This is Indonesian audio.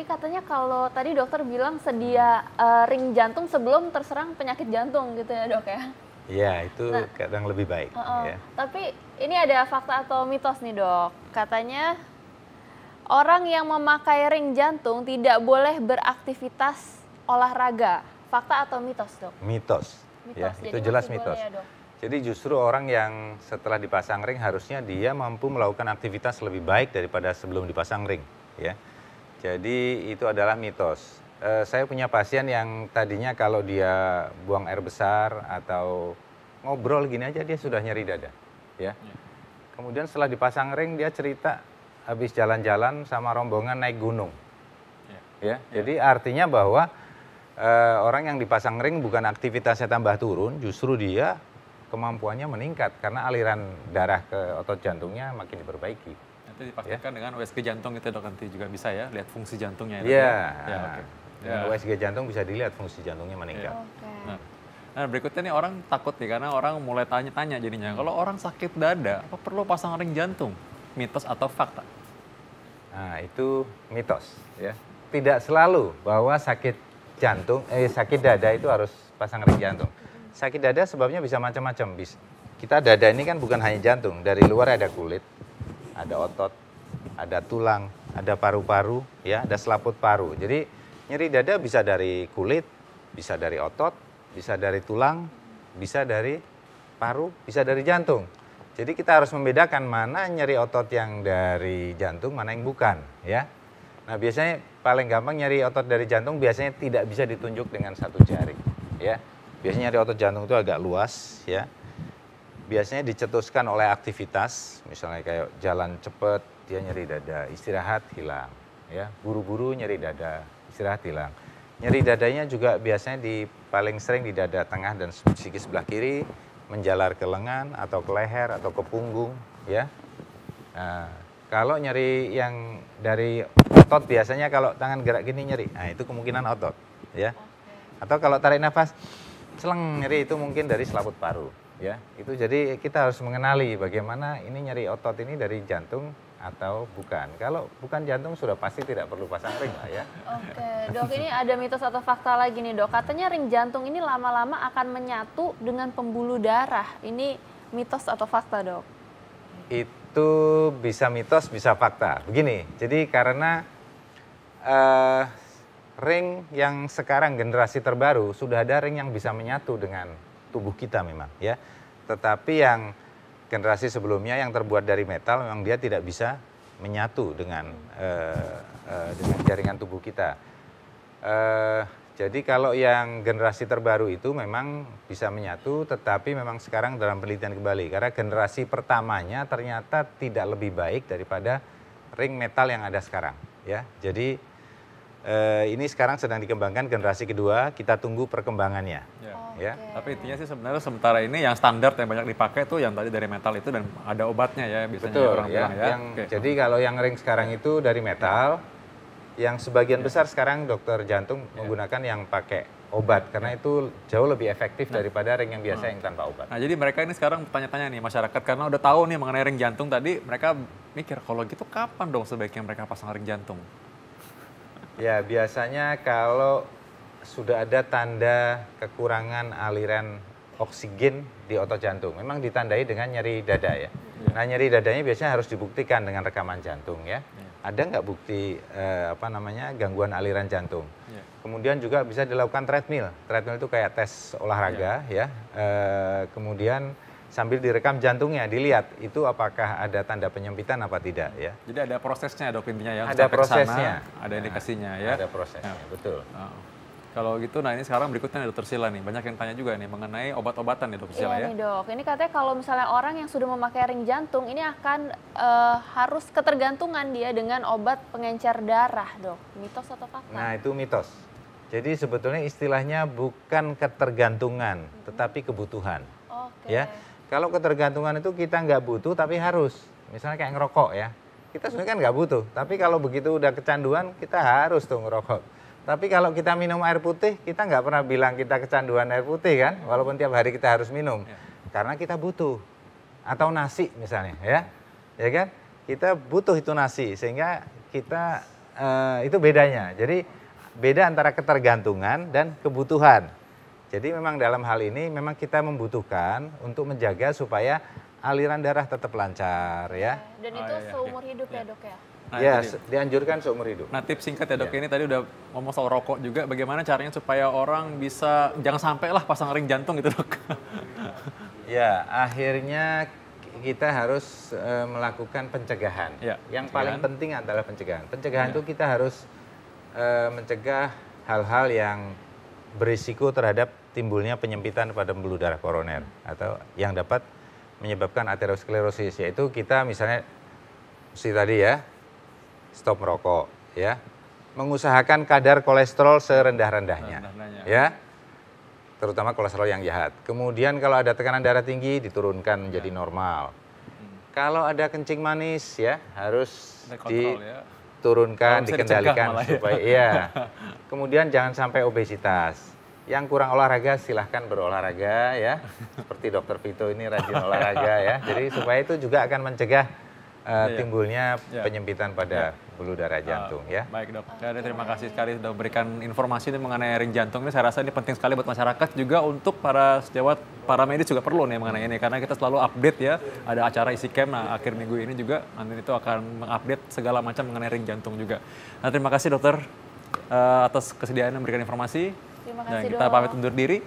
ini katanya kalau tadi dokter bilang sedia ring jantung sebelum terserang penyakit jantung gitu ya dok ya? Iya, itu kadang lebih baik. Ya. Tapi ini ada fakta atau mitos nih dok, katanya orang yang memakai ring jantung tidak boleh beraktivitas olahraga. Fakta atau mitos dok? Mitos, ya, itu jelas mitos. Ya, dok? Jadi justru orang yang setelah dipasang ring harusnya dia mampu melakukan aktivitas lebih baik daripada sebelum dipasang ring. Ya. Jadi itu adalah mitos. Saya punya pasien yang tadinya kalau dia buang air besar atau ngobrol gini aja dia sudah nyeri dada. Ya. Kemudian setelah dipasang ring dia cerita habis jalan-jalan sama rombongan naik gunung. Ya. Jadi artinya bahwa orang yang dipasang ring bukan aktivitasnya tambah turun, justru dia kemampuannya meningkat karena aliran darah ke otot jantungnya makin diperbaiki. Nanti dipastikan dengan USG jantung itu dok, nanti juga bisa ya lihat fungsi jantungnya. Iya. Ya, okay. Dengan USG jantung bisa dilihat fungsi jantungnya meningkat. Okay. Nah berikutnya nih orang takut nih karena orang mulai tanya-tanya jadinya. Kalau orang sakit dada, apa perlu pasang ring jantung? Mitos atau fakta? Nah itu mitos ya. Tidak selalu bahwa sakit dada itu harus pasang ring jantung. Sakit dada sebabnya bisa macam-macam. Kita dada ini kan bukan hanya jantung. Dari luar ada kulit, ada otot, ada tulang, ada paru-paru, ya, ada selaput paru. Jadi nyeri dada bisa dari kulit, bisa dari otot, bisa dari tulang, bisa dari paru, bisa dari jantung. Jadi kita harus membedakan mana nyeri otot yang dari jantung, mana yang bukan, ya. Nah biasanya paling gampang nyeri otot dari jantung biasanya tidak bisa ditunjuk dengan satu jari, ya. Biasanya nyeri otot jantung itu agak luas, ya. Biasanya dicetuskan oleh aktivitas, misalnya kayak jalan cepat, dia nyeri dada, istirahat hilang, ya. Buru-buru nyeri dada, istirahat hilang. Nyeri dadanya juga biasanya paling sering di dada tengah dan sisi sebelah kiri, menjalar ke lengan atau ke leher atau ke punggung, ya. Nah, kalau nyeri yang dari otot biasanya kalau tangan gerak gini nyeri, nah itu kemungkinan otot, ya. Atau kalau tarik nafas, celeng nyeri itu mungkin dari selaput paru. Ya, itu jadi kita harus mengenali bagaimana ini nyeri otot ini dari jantung atau bukan. Kalau bukan jantung sudah pasti tidak perlu pasang ring lah ya. Oke, dok ini ada mitos atau fakta lagi nih dok. Katanya ring jantung ini lama-lama akan menyatu dengan pembuluh darah. Ini mitos atau fakta dok? Itu bisa mitos, bisa fakta. Begini, jadi karena ring yang sekarang generasi terbaru sudah ada ring yang bisa menyatu dengan tubuh kita memang ya. Tetapi yang generasi sebelumnya yang terbuat dari metal memang dia tidak bisa menyatu dengan jaringan tubuh kita. Jadi kalau yang generasi terbaru itu memang bisa menyatu, tetapi memang sekarang dalam penelitian kembali karena generasi pertamanya ternyata tidak lebih baik daripada ring metal yang ada sekarang ya. Jadi ini sekarang sedang dikembangkan generasi kedua, kita tunggu perkembangannya. Ya. Tapi intinya sih sebenarnya sementara ini yang standar yang banyak dipakai tuh yang tadi dari metal itu dan ada obatnya ya biasanya. Betul, orang bilang ya. Jadi kalau yang ring sekarang itu dari metal, yang sebagian besar sekarang dokter jantung menggunakan yang pakai obat karena itu jauh lebih efektif daripada ring yang biasa yang tanpa obat. Nah jadi mereka ini sekarang bertanya-tanya nih masyarakat karena udah tahu nih mengenai ring jantung tadi, mereka mikir kalau gitu kapan dong sebaiknya mereka pasang ring jantung? Ya biasanya kalau sudah ada tanda kekurangan aliran oksigen di otot jantung, memang ditandai dengan nyeri dada ya. Nah nyeri dadanya biasanya harus dibuktikan dengan rekaman jantung ya. Ada nggak bukti gangguan aliran jantung? Kemudian juga bisa dilakukan treadmill. Treadmill itu kayak tes olahraga ya. Kemudian sambil direkam jantungnya, dilihat itu apakah ada tanda penyempitan apa tidak ya. Jadi ada prosesnya dok intinya ya. Ada prosesnya. Ada indikasinya ya. Ada prosesnya, betul. Kalau gitu, nah ini sekarang berikutnya dokter Sila nih, banyak yang tanya juga nih mengenai obat-obatan nih dokter Sila ya. Iya nih dok, ini katanya kalau misalnya orang yang sudah memakai ring jantung, ini akan harus ketergantungan dia dengan obat pengencer darah dok. Mitos atau fakta? Nah itu mitos. Jadi sebetulnya istilahnya bukan ketergantungan, tetapi kebutuhan. Ya, kalau ketergantungan itu kita nggak butuh tapi harus. Misalnya kayak ngerokok ya, kita sebenarnya kan nggak butuh, tapi kalau begitu udah kecanduan kita harus tuh ngerokok. Tapi kalau kita minum air putih, kita nggak pernah bilang kita kecanduan air putih kan, walaupun tiap hari kita harus minum, karena kita butuh. Atau nasi misalnya ya kan, kita butuh itu nasi sehingga kita itu bedanya. Jadi beda antara ketergantungan dan kebutuhan. Jadi memang dalam hal ini memang kita membutuhkan untuk menjaga supaya aliran darah tetap lancar ya. Dan itu seumur hidup ya dok ya? Nah, Ya, tadi. dianjurkan seumur hidup. Nah, tips singkat ya dok, ini tadi udah ngomong soal rokok juga, bagaimana caranya supaya orang bisa, jangan sampai lah pasang ring jantung gitu dok. Ya, akhirnya kita harus melakukan pencegahan. Ya, Yang pencegahan. paling penting adalah pencegahan. Pencegahan itu kita harus mencegah hal-hal yang berisiko terhadap timbulnya penyempitan pada pembuluh darah koroner atau yang dapat menyebabkan aterosklerosis, yaitu kita misalnya seperti tadi ya, stop merokok ya, mengusahakan kadar kolesterol serendah-rendahnya Serendah-rendahnya. ya, terutama kolesterol yang jahat. Kemudian kalau ada tekanan darah tinggi diturunkan menjadi normal. Kalau ada kencing manis ya harus Dikontrol ya. diturunkan, Kalau bisa dikendalikan dicegah malah ya. supaya iya. Kemudian jangan sampai obesitas. Yang kurang olahraga silahkan berolahraga ya. Seperti Dokter Vito ini rajin olahraga ya. Jadi supaya itu juga akan mencegah timbulnya penyempitan pada pembuluh darah jantung ya. Baik dok, jadi terima kasih sekali sudah memberikan informasi ini mengenai ring jantung ini. Saya rasa ini penting sekali buat masyarakat, juga untuk para sejawat, para medis juga perlu nih mengenai ini, karena kita selalu update ya. Ada acara isi camp, nah akhir minggu ini juga nanti itu akan mengupdate segala macam mengenai ring jantung juga. Nah terima kasih dokter atas kesediaan memberikan informasi. Terima Dan kasih kita dok. pamit undur diri.